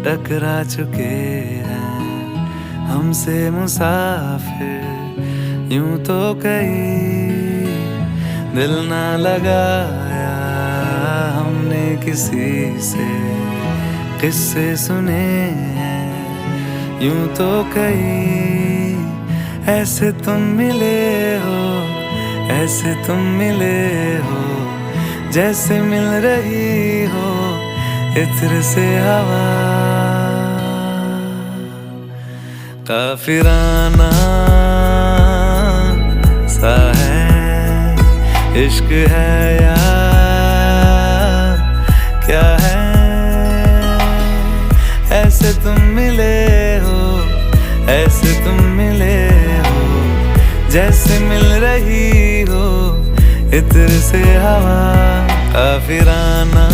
टकरा चुके हैं हमसे मुसाफिर। यूं तो कहीं दिल ना लगाया हमने किसी से, किस्से सुने हैं यूं तो कहीं। ऐसे तुम मिले हो, ऐसे तुम मिले हो, जैसे मिल रही हो इत्र से हवा। काफिराना सा है इश्क है या क्या है। ऐसे तुम मिले हो, ऐसे तुम मिले हो, जैसे मिल रही हो इत्र से हवा। काफिराना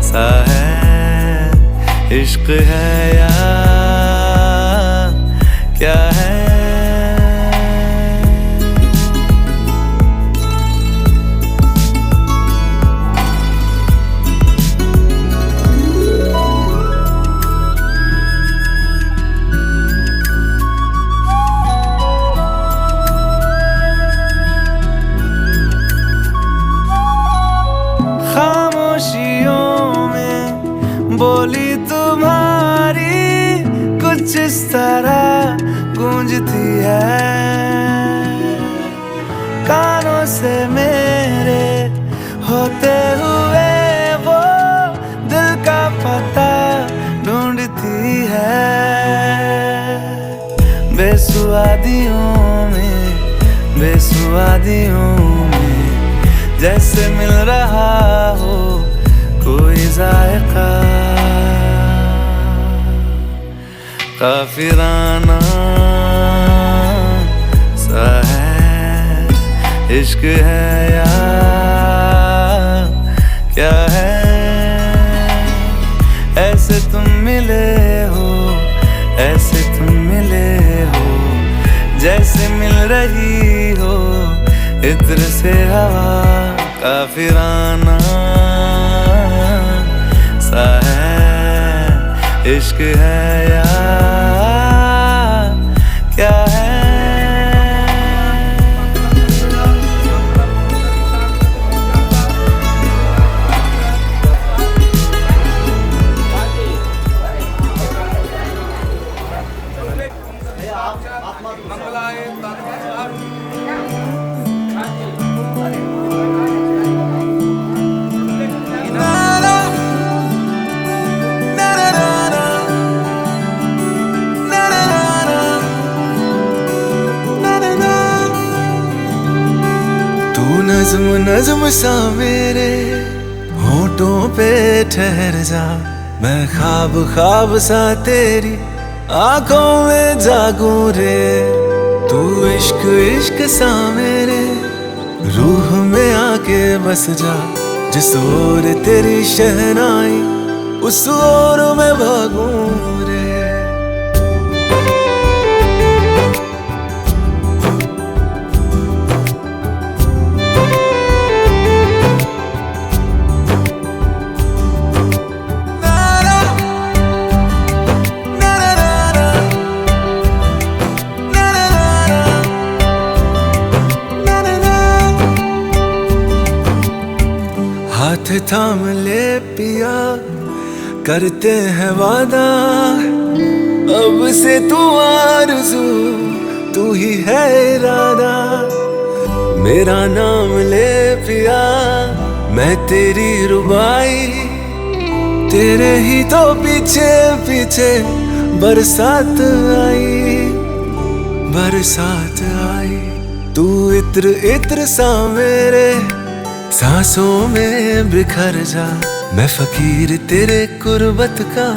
सा है इश्क है या क्या है। बोली तुम्हारी कुछ इस तरह गूंजती है कानों से मेरे होते हुए, वो दिल का पता ढूंढती है। बेसुआदियों में, बेसुआदियों में जैसे मिल रहा हो कोई जायका। काफिराना सा है इश्क है या क्या है। ऐसे तुम मिले हो, ऐसे तुम मिले हो, जैसे मिल रही हो इत्र से हवा। काफिराना सा है इश्क है या क्या है। नज़्म नज़्म सा मेरे होठों पे ठहर जा, मैं ख्वाब ख्वाब सा तेरी आंखों में जागूं रे। तू इश्क इश्क सा मेरे रूह में आके बस जा, जिस ओर तेरी शहनाई उस ओर में भागूं रे। हाथ थाम ले पिया करते हैं वादा, अब से तू आरज़ू तू ही है इरादा। मेरा नाम ले पिया मैं तेरी रुबाई, तेरे ही तो पीछे पीछे बरसात आई, बरसात आई। तू इत्र इत्र सा मेरे सांसों में बिखर जा, मैं फकीर तेरे कुर्बत का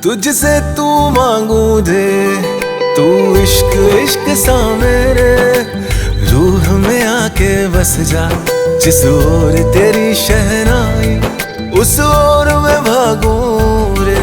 तुझसे तू मांगू दे। तू इश्क इश्क सा मेरे रूह में आके बस जा, जिस ओर तेरी शहनाई उस ओर में भागूं रे।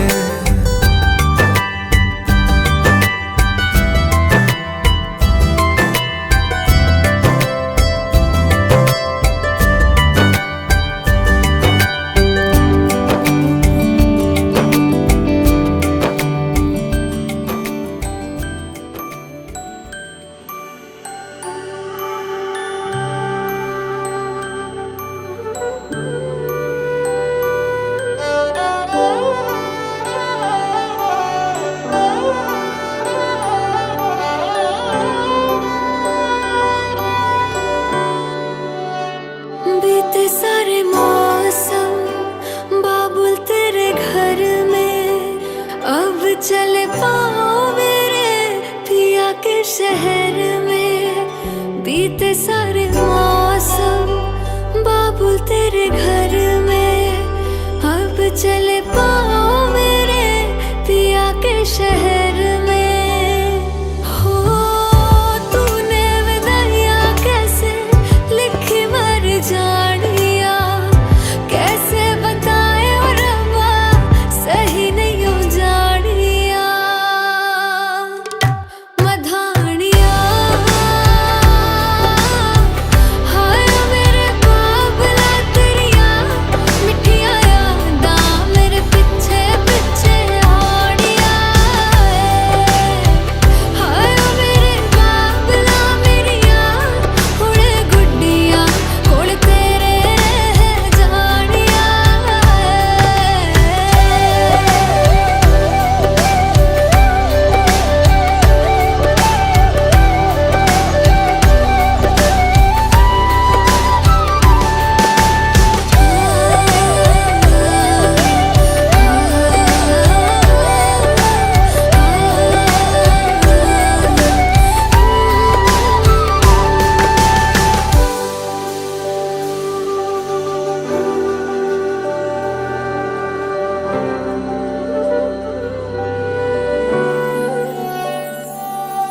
शहर में बीते सारे मौसम, बाबुल तेरे घर में अब चले पाओ मेरे पिया के शहर में। हो तूने विदाइयाँ कैसे लिखी मर जानिया, कैसे बताए और रब्बा सही नहीं हो जानिया। मधानिया हाय मेरे बाबला तेरिया मिठिया यादां मेरे पिछे पिछे आनिया। हाय मेरे बाबला मेरिया हुणे गुड्डिया कोल तेरे रह जानिया।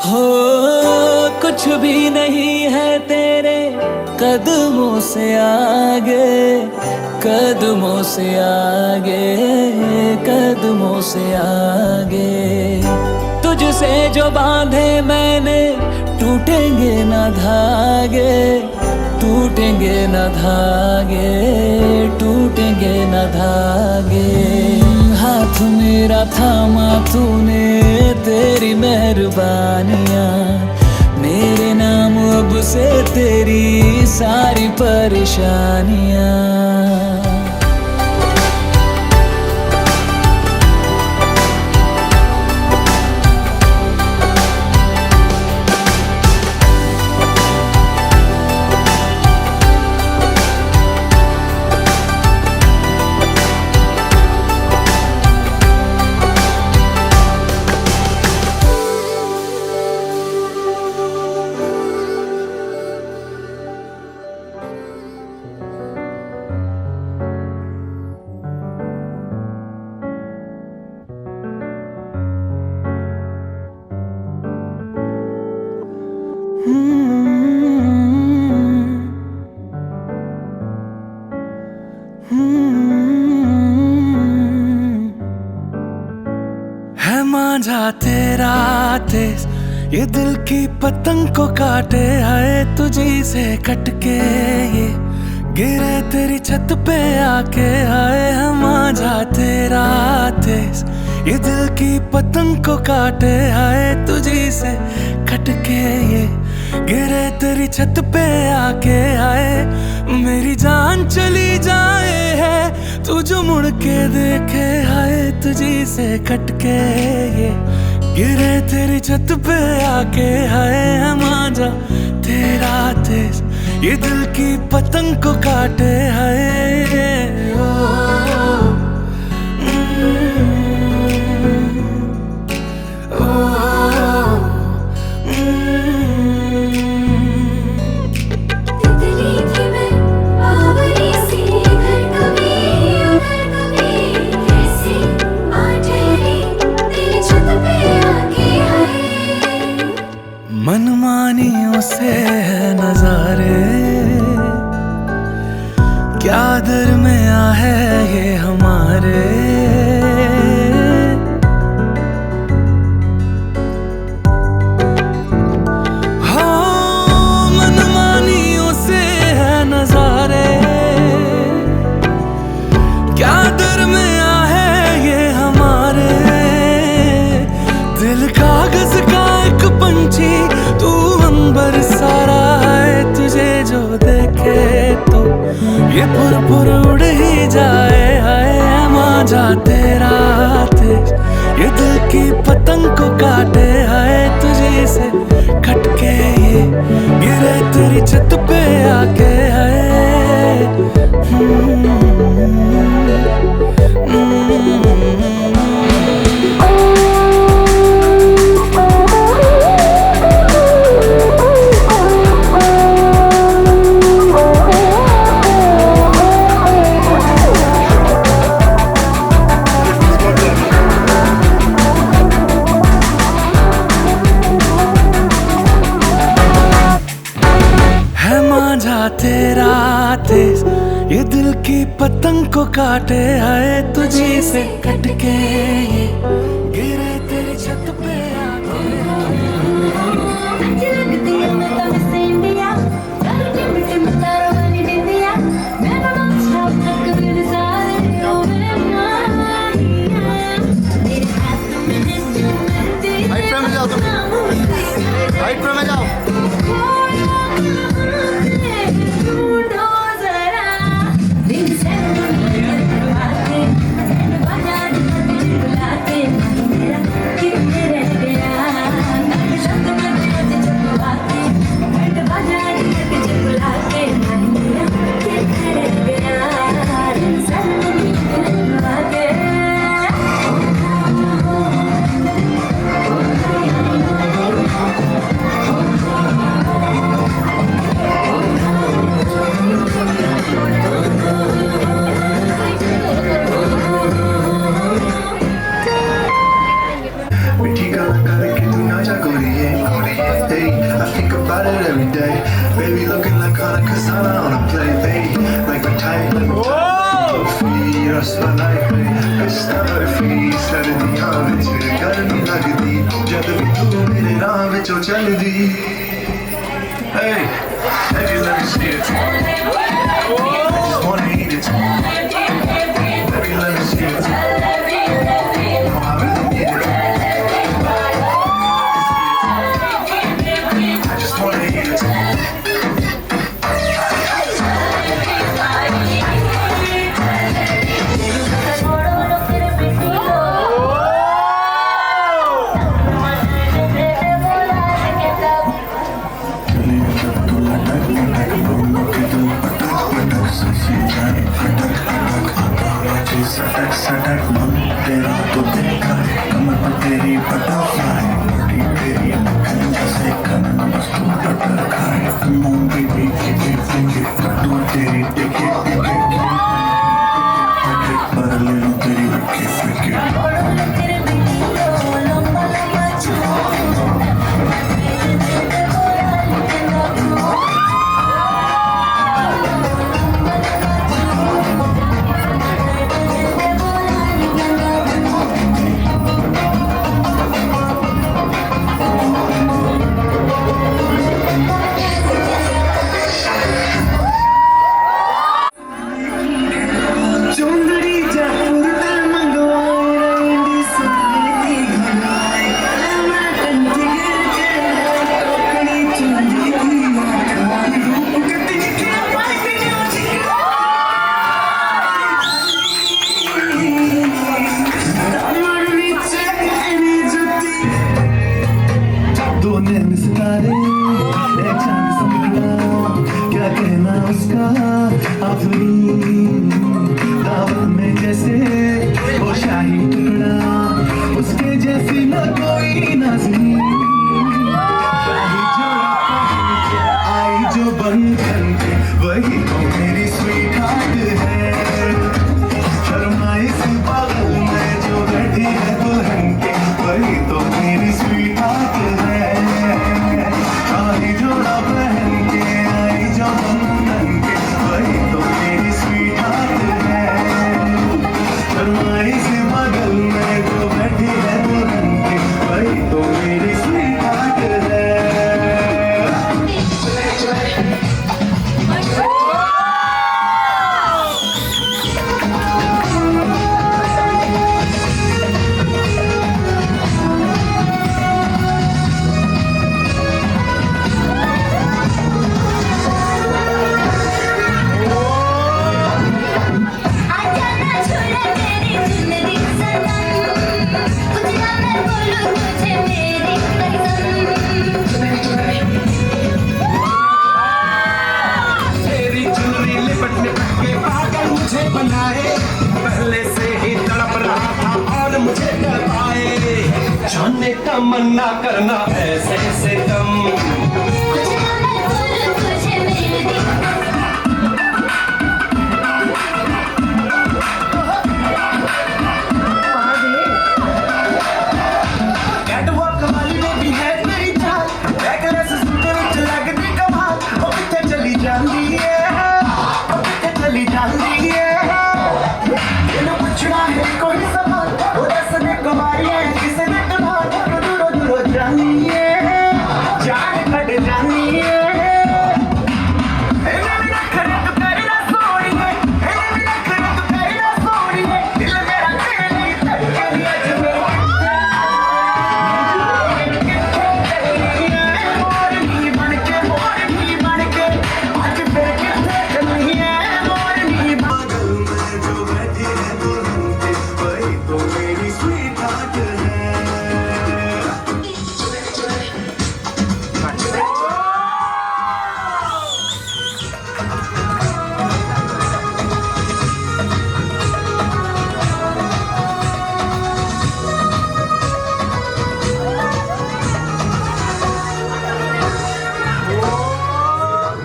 हो कुछ भी नहीं है तेरे कदमों से आगे, कदमों से आगे, कदमों से आगे। तुझसे जो बांधे मैंने टूटेंगे न धागे, टूटेंगे न धागे, टूटेंगे न धागे। हाथ मेरा थामा तूने, तेरी मेहरबानियाँ मेरे नाम अब से तेरी सारी परेशानियाँ। है मांझा तेरा तेज ये दिल की पतंग को काटे, आए तुझी से कटके ये गिरे तेरी छत पे आके। आए है मांझा तेरा तेज ये दिल की पतंग को काटे, आए तुझी से कटके ये गिरे तेरी छत पे आके। आए मेरी जान चली जाए है तू जो मुड़ के देखे, आए तुझी से कटके ये गिरे तेरी छत पे आके। आए है मांझा तेरा तेज ये दिल की पतंग को काटे, आए ओ, मनमानियों से है नजारे, क्या दरमिया है ये हमारे। हो मनमानियों से है नजारे, क्या दरमिया है ये हमारे। दिल कागज का एक पंछी तू अंबर सारा है, तुझे जो देखे तो ये पुर उड़ ही जाए। है मांझा तेरा तेज ये दिल की पतंग को काटे, है तुझे से कटके ये गिरे तेरी छत पे आके। है तेरा तेज ये दिल की पतंग को काटे, आए तुझी से कटके ये गिरे तेरी छत पे आके। राइट पे में जाओ। Every day, baby, looking like Kasana on a play, baby, like a tight, like a tight, free, rasta like me, rasta free, said the arms, garmi lagdi, jad bhi tu mere naam vich chaldi. Hey, baby, let me see it. I just wanna eat it. Baby, let me see it. Oh, I really need it. I just wanna eat it. सटक सटक मन तेरा तो देखा है, कमर पर तेरी butterfly, body तेरी जैसे कनन बस तू बटर खाए। Come on baby, keep it thinking, कटू तेरी टिके टिके पर ले लूं तेरी विकी फिकी। क्या कहना उसका आफरी दावत में जैसे वो शाही टुकड़ा, उसके जैसी न कोई नाज़नी। शाही जोड़ा आई जो बंधन के, वही तो मेरी स्वीट हार्ट है। शर्माई सी बगल में जो बैठी है दुल्हन के, वही तो मेरी स्वीट हार्ट है। शाही जोड़ा पहन के आई जो बंधन के, वही तो मेरी स्वीट हार्ट है। शर्माई सी बगल में जो बैठी है दुल्हन के, वही तो मेरी स्वीट हार्ट है। पहले से ही तड़प रहा था और मुझे तड़पाए, जाने तमन्ना करना ऐसे से कम। कैटवॉक वाली ने भी है मेरी चाल, बैकलेस सूट विच लगदी कमाल, ओ किथे चली जांदी है।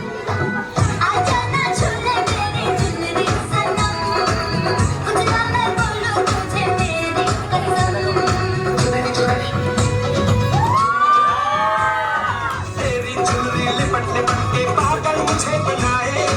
आजा ना झूले मेरी झुलरी सनम उजला मैं बोलूं तुझे मेरी कसम तेरी चुनरी लिपट लिपट के पागल मुझे बनाए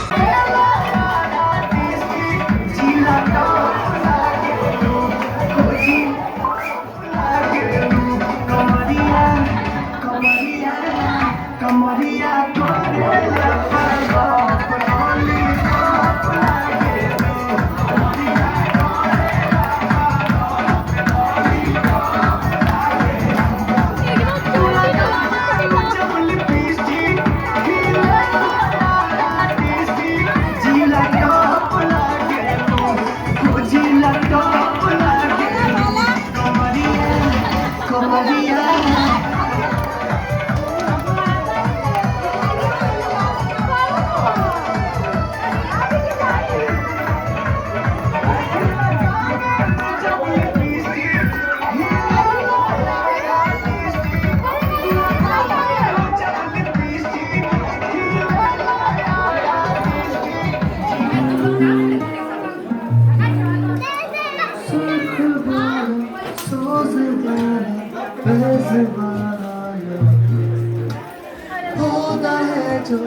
होता है जो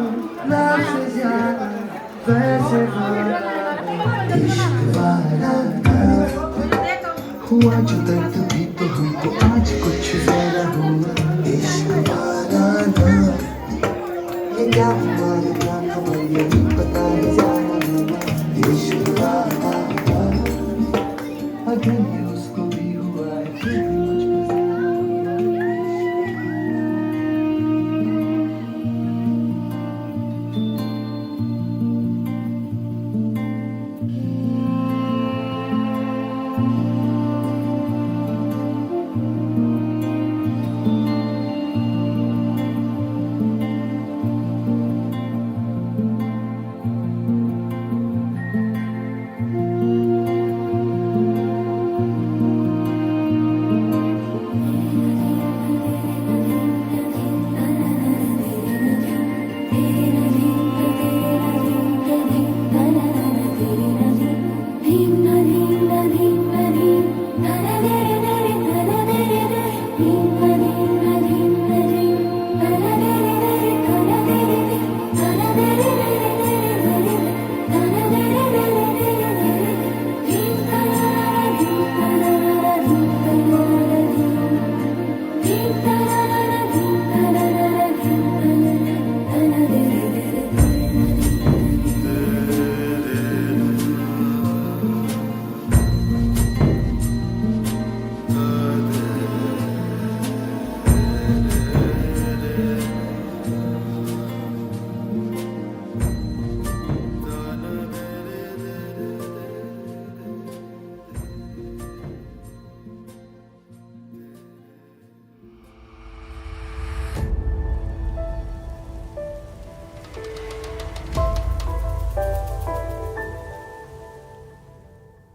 लाख से ज्यादा वैसे इश्क वाला हुआ जो दर्द भी तो हमको आज कुछ जरा हुआ इश्क वाला ये क्या हुआ